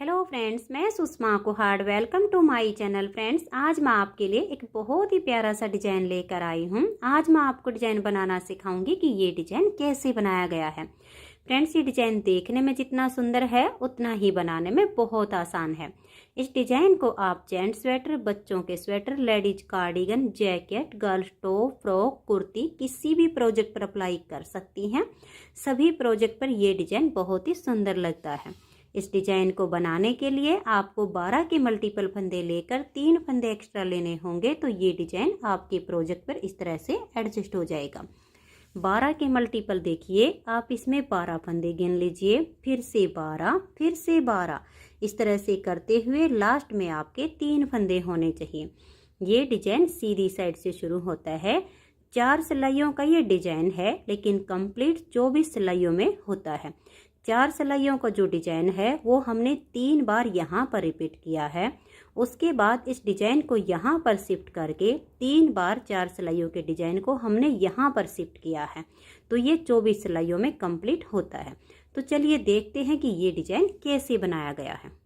Hello friends, मैं Sushma Kuhad. Welcome to my channel. Friends, आज मैं आपके लिए एक बहुत ही प्यारा सा डिजाइन लेकर आई हूँ। आज मैं आपको डिजाइन बनाना सिखाऊंगी कि ये डिजाइन कैसे बनाया गया है। फ्रेंड्स, ये डिजाइन देखने में जितना सुंदर है उतना ही बनाने में बहुत आसान है। इस डिजाइन को आप जेंट्स स्वेटर, बच्चों के sweater, ladies cardigan, jacket, girls top, frock, kurti किसी भी प्रोजेक्ट पर अप्लाई कर सकती हैं। सभी प्रोजेक्ट पर ये डिजाइन बहुत ही सुंदर लगता है। इस डिजाइन को बनाने के लिए आपको 12 के मल्टीपल फंदे लेकर 3 फंदे एक्स्ट्रा लेने होंगे, तो ये डिजाइन आपके प्रोजेक्ट पर इस तरह से एडजस्ट हो जाएगा। 12 के मल्टीपल देखिए, आप इसमें 12 फंदे गिन लीजिए, फिर से 12, फिर से 12, इस तरह से करते हुए लास्ट में आपके 3 फंदे होने चाहिए। ये डिजाइन सीधी साइड से शुरू होता है। 4 सिलाइयों का ये डिजाइन है, लेकिन कंप्लीट 24 सिलाइयों में होता है। 4 सिलाइयों का जो डिजाइन है वो हमने 3 बार यहाँ पर रिपीट किया है। उसके बाद इस डिजाइन को यहाँ पर शिफ्ट करके 3 बार 4 सिलाइयों के डिजाइन को हमने यहाँ पर शिफ्ट किया है, तो ये 24 सिलाइयों में कंप्लीट होता है। तो चलिए देखते हैं कि ये डिजाइन कैसे बनाया गया है।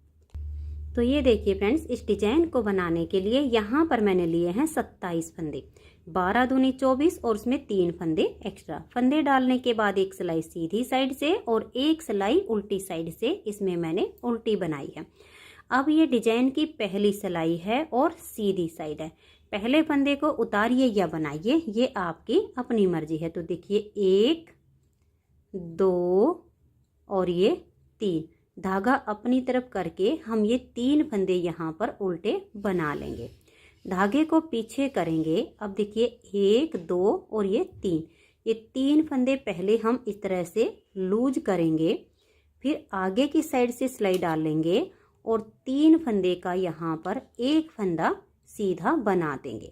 तो ये देखिए फ्रेंड्स, इस डिजाइन को बनाने के लिए यहाँ पर मैंने लिए हैं 27 फंदे। 12 दूनी 24 और उसमें 3 फंदे एक्स्ट्रा। फंदे डालने के बाद एक सिलाई सीधी साइड से और एक सिलाई उल्टी साइड से इसमें मैंने उल्टी बनाई है। अब ये डिजाइन की पहली सिलाई है और सीधी साइड है। पहले फंदे को उतारिए या बनाइए, ये आपकी अपनी मर्जी है। तो देखिए 1, 2 और ये 3, धागा अपनी तरफ करके हम ये 3 फंदे यहाँ पर उल्टे बना लेंगे। धागे को पीछे करेंगे। अब देखिए 1, 2 और ये 3, ये 3 फंदे पहले हम इस तरह से लूज करेंगे, फिर आगे की साइड से सिलाई डाल लेंगे और 3 फंदे का यहाँ पर एक फंदा सीधा बना देंगे।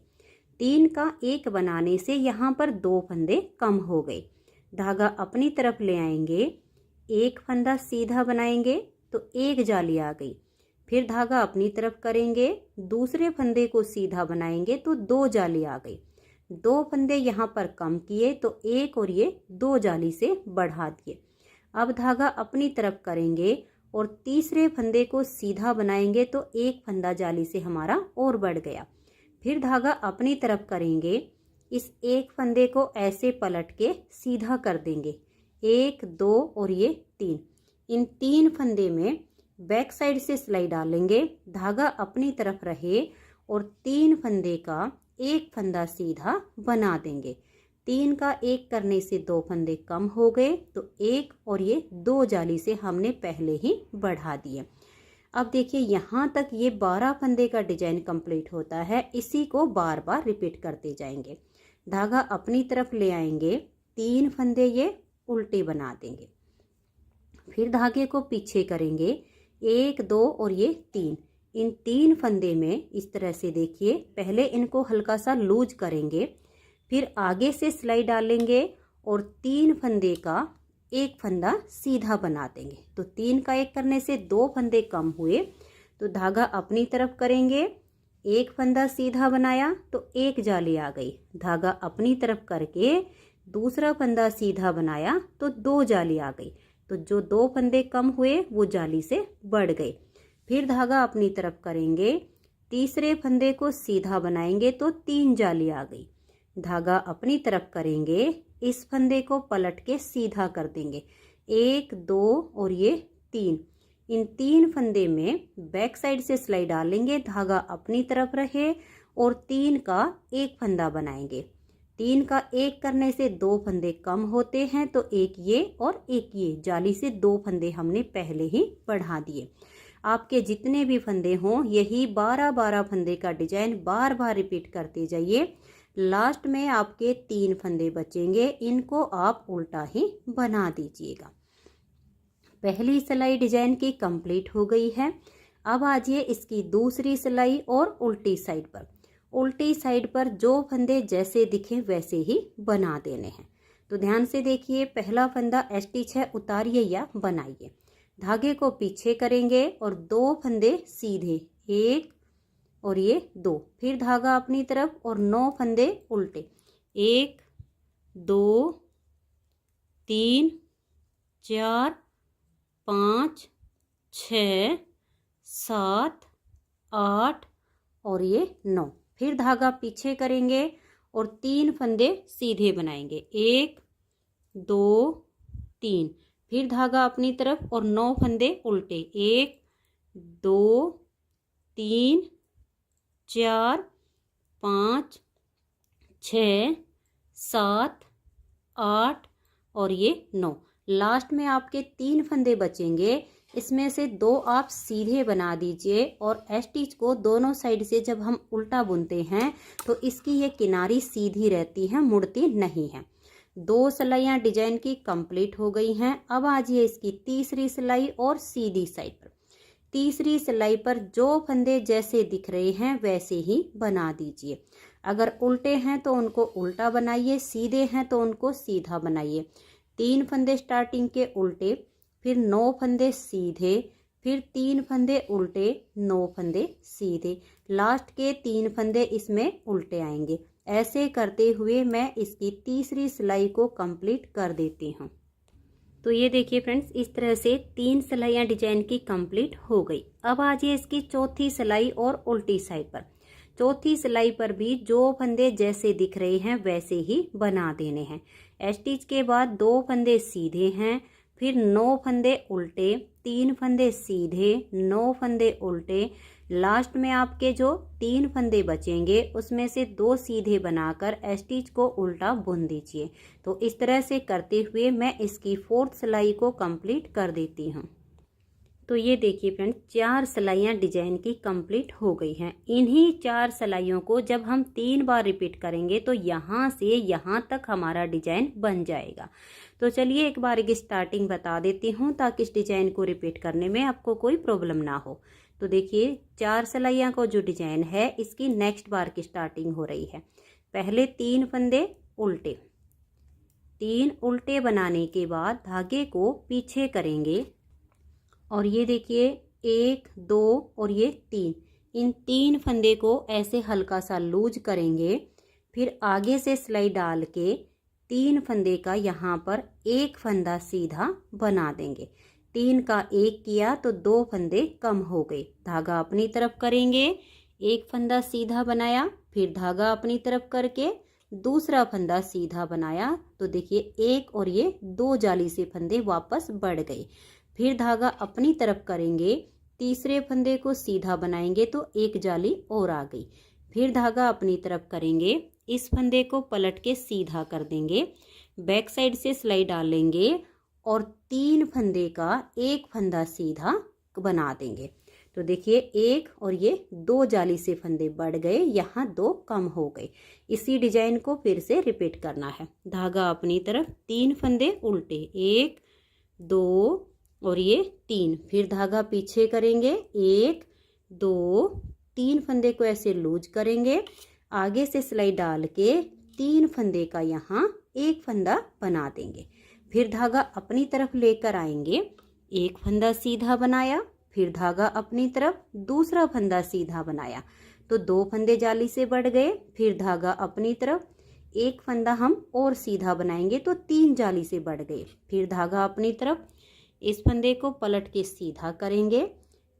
3 का एक बनाने से यहाँ पर 2 फंदे कम हो गए। धागा अपनी तरफ ले आएंगे, एक फंदा सीधा बनाएंगे तो एक जाली आ गई। फिर धागा अपनी तरफ करेंगे, दूसरे फंदे को सीधा बनाएंगे तो 2 जाली आ गई। 2 फंदे यहाँ पर कम किए तो एक और ये 2 जाली से बढ़ा दिए। अब धागा अपनी तरफ करेंगे और तीसरे फंदे को सीधा बनाएंगे तो एक फंदा जाली से हमारा और बढ़ गया। फिर धागा अपनी तरफ करेंगे, इस एक फंदे को ऐसे पलट के सीधा कर देंगे। 1, 2 और ये 3, इन 3 फंदे में बैक साइड से सिलाई डालेंगे। धागा अपनी तरफ रहे और 3 फंदे का एक फंदा सीधा बना देंगे। 3 का एक करने से 2 फंदे कम हो गए, तो एक और ये 2 जाली से हमने पहले ही बढ़ा दिए। अब देखिए यहाँ तक ये 12 फंदे का डिजाइन कंप्लीट होता है। इसी को बार बार रिपीट करते जाएंगे। धागा अपनी तरफ ले आएंगे, 3 फंदे ये उल्टे बना देंगे। फिर धागे को पीछे करेंगे, 1, 2 और ये 3, इन 3 फंदे में इस तरह से देखिए, पहले इनको हल्का सा लूज करेंगे, फिर आगे से सिलाई डालेंगे और 3 फंदे का एक फंदा सीधा बना देंगे। तो 3 का एक करने से 2 फंदे कम हुए, तो धागा अपनी तरफ करेंगे, एक फंदा सीधा बनाया तो एक जाली आ गई। धागा अपनी तरफ करके दूसरा फंदा सीधा बनाया तो 2 जाली आ गई। तो जो 2 फंदे कम हुए वो जाली से बढ़ गए। फिर धागा अपनी तरफ करेंगे, तीसरे फंदे को सीधा बनाएंगे तो 3 जाली आ गई। धागा अपनी तरफ करेंगे, इस फंदे को पलट के सीधा कर देंगे। 1, 2 और ये 3, इन 3 फंदे में बैक साइड से सिलाई डालेंगे। धागा अपनी तरफ रहे और 3 का एक फंदा बनाएंगे। 3 का एक करने से 2 फंदे कम होते हैं, तो एक ये और एक ये जाली से 2 फंदे हमने पहले ही बढ़ा दिए। आपके जितने भी फंदे हों, यही 12-12 फंदे का डिजाइन बार बार रिपीट करते जाइए। लास्ट में आपके 3 फंदे बचेंगे, इनको आप उल्टा ही बना दीजिएगा। पहली सिलाई डिजाइन की कंप्लीट हो गई है। अब आजिए इसकी दूसरी सिलाई और उल्टी साइड पर। उल्टी साइड पर जो फंदे जैसे दिखे वैसे ही बना देने हैं। तो ध्यान से देखिए, पहला फंदा स्टिच है, उतारिए या बनाइए। धागे को पीछे करेंगे और 2 फंदे सीधे, 1 और ये 2, फिर धागा अपनी तरफ और 9 फंदे उल्टे, 1, 2, 3, 4, 5, 6, 7, 8 और ये 9। फिर धागा पीछे करेंगे और 3 फंदे सीधे बनाएंगे, 1 2 3। फिर धागा अपनी तरफ और 9 फंदे उल्टे, 1 2 3 4 5 6 7 8 और ये 9। लास्ट में आपके 3 फंदे बचेंगे, इसमें से 2 आप सीधे बना दीजिए और स्टिच को दोनों साइड से जब हम उल्टा बुनते हैं तो इसकी ये किनारी सीधी रहती है, मुड़ती नहीं है। 2 सिलाइयाँ डिजाइन की कंप्लीट हो गई हैं। अब आ जाइए इसकी तीसरी सिलाई और सीधी साइड पर। तीसरी सिलाई पर जो फंदे जैसे दिख रहे हैं वैसे ही बना दीजिए। अगर उल्टे हैं तो उनको उल्टा बनाइए, सीधे हैं तो उनको सीधा बनाइए। 3 फंदे स्टार्टिंग के उल्टे, फिर 9 फंदे सीधे, फिर 3 फंदे उल्टे, 9 फंदे सीधे, लास्ट के 3 फंदे इसमें उल्टे आएंगे। ऐसे करते हुए मैं इसकी तीसरी सिलाई को कंप्लीट कर देती हूँ। तो ये देखिए फ्रेंड्स, इस तरह से 3 सिलाइयाँ डिजाइन की कंप्लीट हो गई। अब आ जाइए इसकी चौथी सिलाई और उल्टी साइड पर। चौथी सिलाई पर भी जो फंदे जैसे दिख रहे हैं वैसे ही बना देने हैं। स्टिच के बाद 2 फंदे सीधे हैं, फिर 9 फंदे उल्टे, 3 फंदे सीधे, 9 फंदे उल्टे, लास्ट में आपके जो 3 फंदे बचेंगे उसमें से 2 सीधे बनाकर स्टिच को उल्टा बुन दीजिए। तो इस तरह से करते हुए मैं इसकी 4th सिलाई को कंप्लीट कर देती हूँ। तो ये देखिए फ्रेंड्स, 4 सिलाइयाँ डिजाइन की कंप्लीट हो गई हैं। इन्हीं 4 सिलाइयों को जब हम 3 बार रिपीट करेंगे तो यहाँ से यहाँ तक हमारा डिजाइन बन जाएगा। तो चलिए एक बार की स्टार्टिंग बता देती हूँ ताकि इस डिजाइन को रिपीट करने में आपको कोई प्रॉब्लम ना हो। तो देखिए 4 सिलाइयाँ को जो डिजाइन है इसकी नेक्स्ट बार की स्टार्टिंग हो रही है। पहले 3 फंदे उल्टे, 3 उल्टे बनाने के बाद धागे को पीछे करेंगे और ये देखिए 1 2 और ये 3, इन 3 फंदे को ऐसे हल्का सा लूज करेंगे। फिर आगे से सिलाई डाल के 3 फंदे का यहाँ पर 1 फंदा सीधा बना देंगे। 3 का 1 किया तो 2 फंदे कम हो गए। धागा अपनी तरफ करेंगे, 1 फंदा सीधा बनाया, फिर धागा अपनी तरफ करके दूसरा फंदा सीधा बनाया। तो देखिए 1 और ये 2 जाली से फंदे वापस बढ़ गए। फिर धागा अपनी तरफ करेंगे, तीसरे फंदे को सीधा बनाएंगे तो 1 जाली और आ गई। फिर धागा अपनी तरफ करेंगे, इस फंदे को पलट के सीधा कर देंगे, बैक साइड से सिलाई डालेंगे और 3 फंदे का 1 फंदा सीधा बना देंगे। तो देखिए 1 और ये 2 जाली से फंदे बढ़ गए, यहाँ 2 कम हो गए। इसी डिजाइन को फिर से रिपीट करना है। धागा अपनी तरफ, 3 फंदे उल्टे, 1 2 और ये 3। फिर धागा पीछे करेंगे, 1 2 3 फंदे को ऐसे लूज करेंगे, आगे से सिलाई डाल के 3 फंदे का यहाँ 1 फंदा बना देंगे। फिर धागा अपनी तरफ लेकर आएंगे, 1 फंदा सीधा बनाया, फिर धागा अपनी तरफ दूसरा फंदा सीधा बनाया तो 2 फंदे जाली से बढ़ गए। फिर धागा अपनी तरफ 1 फंदा हम और सीधा बनाएंगे तो 3 जाली से बढ़ गए। फिर धागा अपनी तरफ, इस फंदे को पलट के सीधा करेंगे,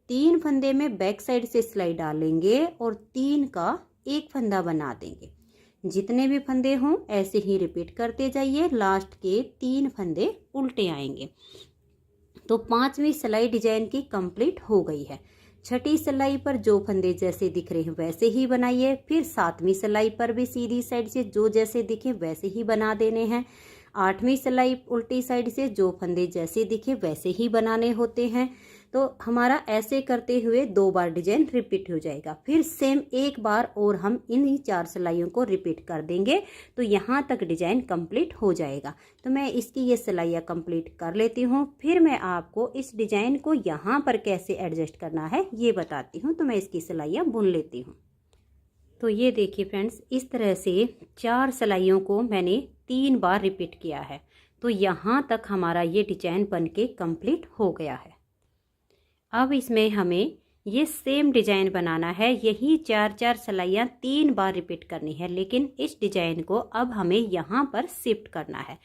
3 फंदे में बैक साइड से सिलाई डालेंगे और 3 का 1 फंदा बना देंगे। जितने भी फंदे हों ऐसे ही रिपीट करते जाइए, लास्ट के 3 फंदे उल्टे आएंगे। तो 5वीं सिलाई डिजाइन की कंप्लीट हो गई है। 6ठी सिलाई पर जो फंदे जैसे दिख रहे हैं वैसे ही बनाइए। फिर 7वीं सिलाई पर भी सीधी साइड से जो जैसे दिखे वैसे ही बना देने हैं। 8वीं सिलाई उल्टी साइड से जो फंदे जैसे दिखे वैसे ही बनाने होते हैं। तो हमारा ऐसे करते हुए 2 बार डिजाइन रिपीट हो जाएगा। फिर सेम 1 बार और हम इन्हीं 4 सिलाइयों को रिपीट कर देंगे तो यहाँ तक डिजाइन कंप्लीट हो जाएगा। तो मैं इसकी ये सिलाइयाँ कंप्लीट कर लेती हूँ, फिर मैं आपको इस डिजाइन को यहाँ पर कैसे एडजस्ट करना है ये बताती हूँ। तो मैं इसकी सिलाइयाँ बुन लेती हूँ। तो ये देखिए फ्रेंड्स, इस तरह से 4 सिलाइयों को मैंने 3 बार रिपीट किया है। तो यहाँ तक हमारा ये डिजाइन बन के कंप्लीट हो गया है। अब इसमें हमें ये सेम डिजाइन बनाना है, यही 4-4 सिलाइयाँ 3 बार रिपीट करनी है, लेकिन इस डिजाइन को अब हमें यहाँ पर शिफ्ट करना है।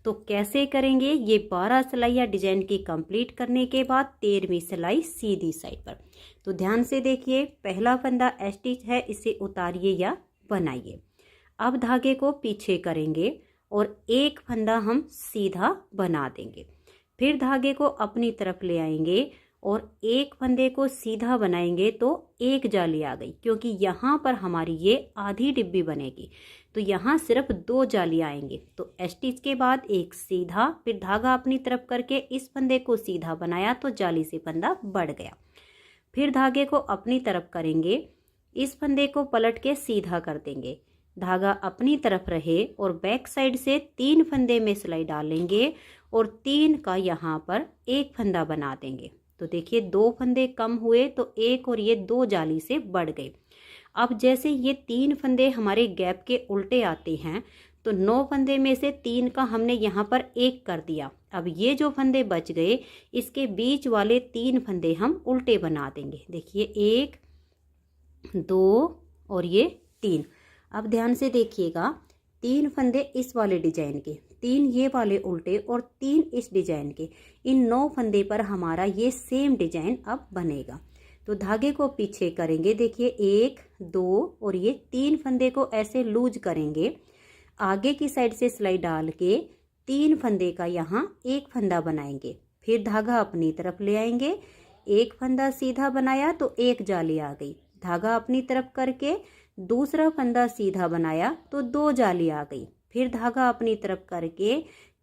तो कैसे करेंगे? ये 12 सिलाइयाँ डिजाइन की कंप्लीट करने के बाद 13वीं सिलाई सीधी साइड पर। तो ध्यान से देखिए, पहला फंदा स्टिच है, इसे उतारिए या बनाइए। अब धागे को पीछे करेंगे और एक फंदा हम सीधा बना देंगे। फिर धागे को अपनी तरफ ले आएंगे और एक फंदे को सीधा बनाएंगे तो एक जाली आ गई, क्योंकि यहाँ पर हमारी ये आधी डिब्बी बनेगी, तो यहाँ सिर्फ 2 जाली आएंगे। तो स्टिच के बाद एक सीधा, फिर धागा अपनी तरफ करके इस फंदे को सीधा बनाया तो जाली से फंदा बढ़ गया। फिर धागे को अपनी तरफ करेंगे, इस फंदे को पलट के सीधा कर देंगे, धागा अपनी तरफ रहे और बैक साइड से 3 फंदे में सिलाई डालेंगे और 3 का यहाँ पर एक फंदा बना देंगे। तो देखिए 2 फंदे कम हुए तो एक और ये 2 जाली से बढ़ गए। अब जैसे ये 3 फंदे हमारे गैप के उल्टे आते हैं तो 9 फंदे में से 3 का हमने यहाँ पर एक कर दिया। अब ये जो फंदे बच गए इसके बीच वाले 3 फंदे हम उल्टे बना देंगे। देखिए 1, 2 और ये 3। अब ध्यान से देखिएगा, 3 फंदे इस वाले डिजाइन के, 3 ये वाले उल्टे और 3 इस डिजाइन के, इन 9 फंदे पर हमारा ये सेम डिजाइन अब बनेगा। तो धागे को पीछे करेंगे, देखिए 1, 2 और ये 3 फंदे को ऐसे लूज करेंगे, आगे की साइड से सिलाई डाल के 3 फंदे का यहाँ एक फंदा बनाएंगे। फिर धागा अपनी तरफ ले आएंगे, एक फंदा सीधा बनाया तो एक जाली आ गई, धागा अपनी तरफ करके दूसरा फंदा सीधा बनाया तो 2 जाली आ गई। फिर धागा अपनी तरफ करके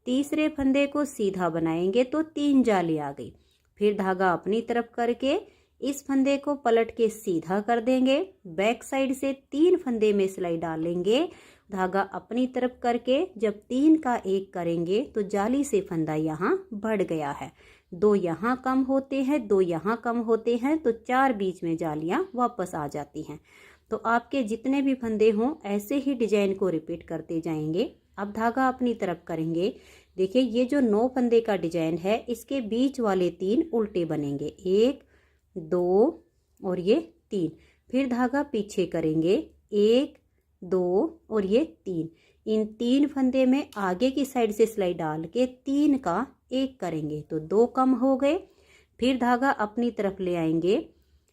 तीसरे फंदे को सीधा बनाएंगे तो 3 जाली आ गई। फिर धागा अपनी तरफ करके इस फंदे को पलट के सीधा कर देंगे, बैक साइड से 3 फंदे में सिलाई डालेंगे, धागा अपनी तरफ करके जब 3 का एक करेंगे तो जाली से फंदा यहाँ बढ़ गया है। 2 यहाँ कम होते हैं, 2 यहाँ कम होते हैं, तो 4 बीच में जालियाँ वापस आ जाती हैं। तो आपके जितने भी फंदे हों ऐसे ही डिजाइन को रिपीट करते जाएंगे। अब धागा अपनी तरफ करेंगे, देखिए ये जो 9 फंदे का डिजाइन है इसके बीच वाले 3 उल्टे बनेंगे, 1, 2 और ये 3। फिर धागा पीछे करेंगे, 1, 2 और ये 3। इन 3 फंदे में आगे की साइड से सिलाई डाल के 3 का एक करेंगे तो 2 कम हो गए। फिर धागा अपनी तरफ ले आएंगे,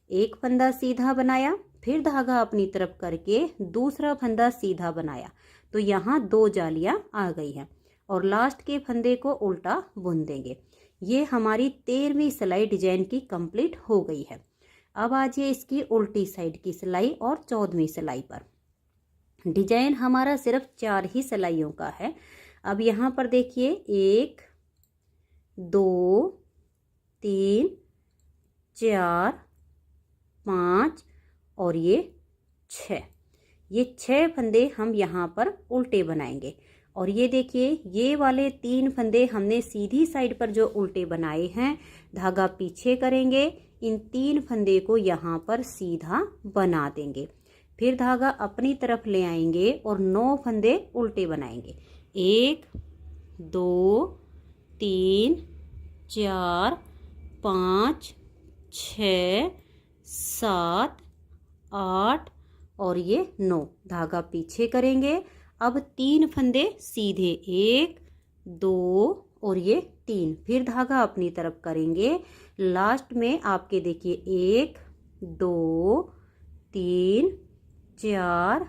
एक फंदा सीधा बनाया, फिर धागा अपनी तरफ करके दूसरा फंदा सीधा बनाया तो यहाँ 2 जालियाँ आ गई हैं और लास्ट के फंदे को उल्टा बुन देंगे। ये हमारी 13वीं सिलाई डिजाइन की कंप्लीट हो गई है। अब आ जाइए इसकी उल्टी साइड की सिलाई और 14वीं सिलाई पर। डिजाइन हमारा सिर्फ 4 ही सिलाइयों का है। अब यहाँ पर देखिए 1, 2, 3, 4, 5 और ये 6। ये 6 फंदे हम यहाँ पर उल्टे बनाएंगे और ये देखिए ये वाले 3 फंदे हमने सीधी साइड पर जो उल्टे बनाए हैं, धागा पीछे करेंगे, इन 3 फंदे को यहाँ पर सीधा बना देंगे। फिर धागा अपनी तरफ ले आएंगे और 9 फंदे उल्टे बनाएंगे, 1, 2, 3, 4, 5, 6, 7, 8 और ये 9। धागा पीछे करेंगे, अब 3 फंदे सीधे, 1, 2 और ये 3। फिर धागा अपनी तरफ करेंगे, लास्ट में आपके देखिए 1, 2, 3, 4,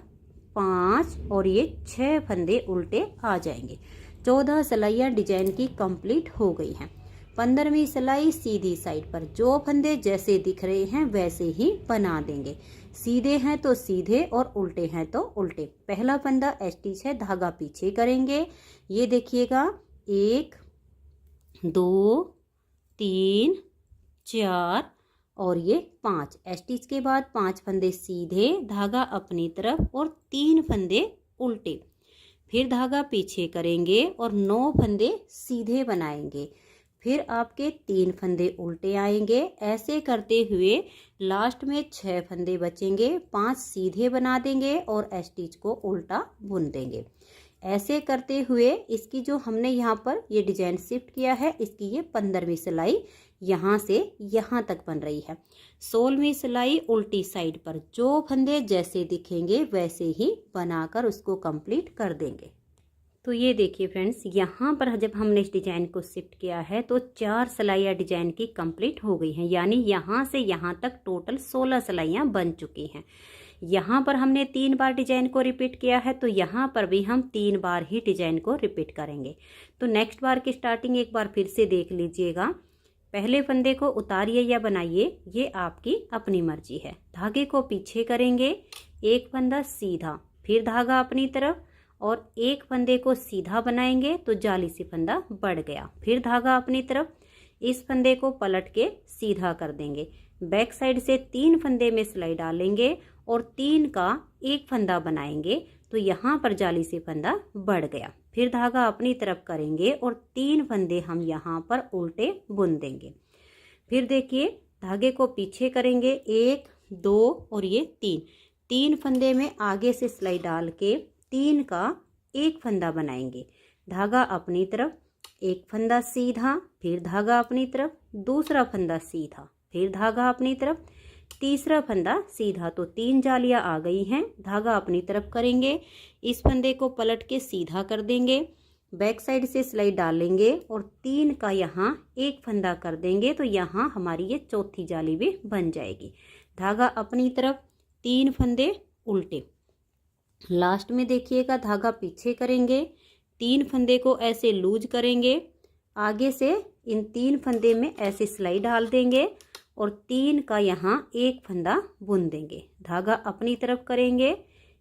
5 और ये 6 फंदे उल्टे आ जाएंगे। 14 सिलाइयाँ डिजाइन की कंप्लीट हो गई हैं। 15वीं सिलाई सीधी साइड पर जो फंदे जैसे दिख रहे हैं वैसे ही बना देंगे। सीधे हैं तो सीधे और उल्टे हैं तो उल्टे। पहला फंदा स्टिच है, धागा पीछे करेंगे, ये देखिएगा 1, 2, 3, 4 और ये 5। स्टिच के बाद 5 फंदे सीधे, धागा अपनी तरफ और 3 फंदे उल्टे। फिर धागा पीछे करेंगे और 9 फंदे सीधे बनाएंगे। फिर आपके 3 फंदे उल्टे आएंगे। ऐसे करते हुए लास्ट में 6 फंदे बचेंगे, 5 सीधे बना देंगे और स्टिच को उल्टा बुन देंगे। ऐसे करते हुए इसकी जो हमने यहाँ पर ये डिजाइन शिफ्ट किया है, इसकी ये 15वीं सिलाई यहाँ से यहाँ तक बन रही है। 16वीं सिलाई उल्टी साइड पर जो फंदे जैसे दिखेंगे वैसे ही बनाकर उसको कंप्लीट कर देंगे। तो ये देखिए फ्रेंड्स, यहाँ पर जब हमने इस डिजाइन को शिफ्ट किया है तो 4 सिलाइयाँ डिजाइन की कंप्लीट हो गई हैं, यानी यहाँ से यहाँ तक टोटल 16 सिलाइयाँ बन चुकी हैं। यहाँ पर हमने 3 बार डिजाइन को रिपीट किया है, तो यहाँ पर भी हम 3 बार ही डिजाइन को रिपीट करेंगे। तो नेक्स्ट बार की स्टार्टिंग एक बार फिर से देख लीजिएगा। पहले फंदे को उतारिए या बनाइए, ये आपकी अपनी मर्जी है। धागे को पीछे करेंगे, एक फंदा सीधा, फिर धागा अपनी तरफ और एक फंदे को सीधा बनाएंगे तो जाली से फंदा बढ़ गया, फिर धागा अपनी तरफ, इस फंदे को पलट के सीधा कर देंगे। बैक साइड से 3 फंदे में सिलाई डालेंगे और 3 का एक फंदा बनाएंगे तो यहाँ पर जाली से फंदा बढ़ गया, फिर धागा अपनी तरफ करेंगे और 3 फंदे हम यहाँ पर उल्टे बुन देंगे। फिर देखिए, धागे को पीछे करेंगे, 1 2 और ये 3 फंदे में आगे से सिलाई डाल के 3 का एक फंदा बनाएंगे। धागा अपनी तरफ, एक फंदा सीधा, फिर धागा अपनी तरफ, दूसरा फंदा सीधा, फिर धागा अपनी तरफ, तीसरा फंदा सीधा। तो 3 जालियां आ गई हैं। धागा अपनी तरफ करेंगे, इस फंदे को पलट के सीधा कर देंगे, बैक साइड से सिलाई डालेंगे और 3 का यहाँ एक फंदा कर देंगे तो यहाँ हमारी ये चौथी जाली भी बन जाएगी। धागा अपनी तरफ, 3 फंदे उल्टे। लास्ट में देखिएगा, धागा पीछे करेंगे, 3 फंदे को ऐसे लूज करेंगे, आगे से इन 3 फंदे में ऐसे सिलाई डाल देंगे और 3 का यहाँ एक फंदा बुन देंगे। धागा अपनी तरफ करेंगे,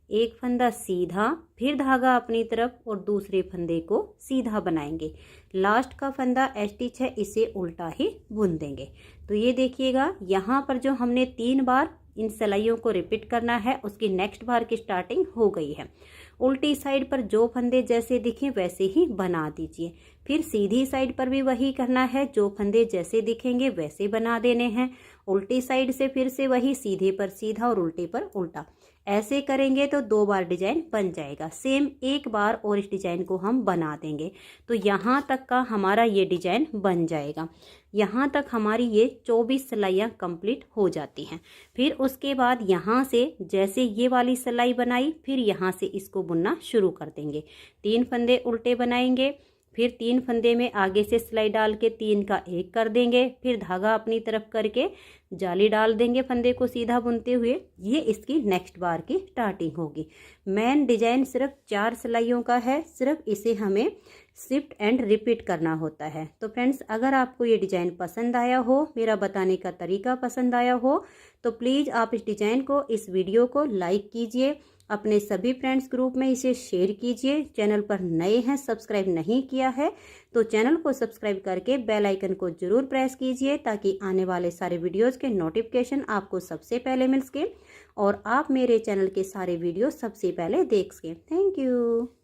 एक फंदा सीधा, फिर धागा अपनी तरफ और दूसरे फंदे को सीधा बनाएंगे। लास्ट का फंदा स्टिच है, इसे उल्टा ही बुन देंगे। तो ये देखिएगा, यहाँ पर जो हमने 3 बार इन सिलाइयों को रिपीट करना है उसकी नेक्स्ट बार की स्टार्टिंग हो गई है। उल्टी साइड पर जो फंदे जैसे दिखें वैसे ही बना दीजिए। फिर सीधी साइड पर भी वही करना है, जो फंदे जैसे दिखेंगे वैसे बना देने हैं। उल्टी साइड से फिर से वही, सीधे पर सीधा और उल्टे पर उल्टा। ऐसे करेंगे तो 2 बार डिजाइन बन जाएगा। सेम एक बार और इस डिजाइन को हम बना देंगे तो यहाँ तक का हमारा ये डिजाइन बन जाएगा। यहाँ तक हमारी ये 24 सिलाइयाँ कंप्लीट हो जाती हैं। फिर उसके बाद यहाँ से जैसे ये वाली सिलाई बनाई, फिर यहाँ से इसको बुनना शुरू कर देंगे। 3 फंदे उल्टे बनाएंगे, फिर 3 फंदे में आगे से सिलाई डाल के 3 का एक कर देंगे, फिर धागा अपनी तरफ करके जाली डाल देंगे फंदे को सीधा बुनते हुए। ये इसकी नेक्स्ट बार की स्टार्टिंग होगी। मेन डिजाइन सिर्फ 4 सिलाइयों का है, सिर्फ इसे हमें शिफ्ट एंड रिपीट करना होता है। तो फ्रेंड्स, अगर आपको ये डिजाइन पसंद आया हो, मेरा बताने का तरीका पसंद आया हो, तो प्लीज़ आप इस डिजाइन को, इस वीडियो को लाइक कीजिए, अपने सभी फ्रेंड्स ग्रुप में इसे शेयर कीजिए। चैनल पर नए हैं, सब्सक्राइब नहीं किया है तो चैनल को सब्सक्राइब करके बेल आइकन को जरूर प्रेस कीजिए ताकि आने वाले सारे वीडियोस के नोटिफिकेशन आपको सबसे पहले मिल सके और आप मेरे चैनल के सारे वीडियो सबसे पहले देख सकें। Thank you.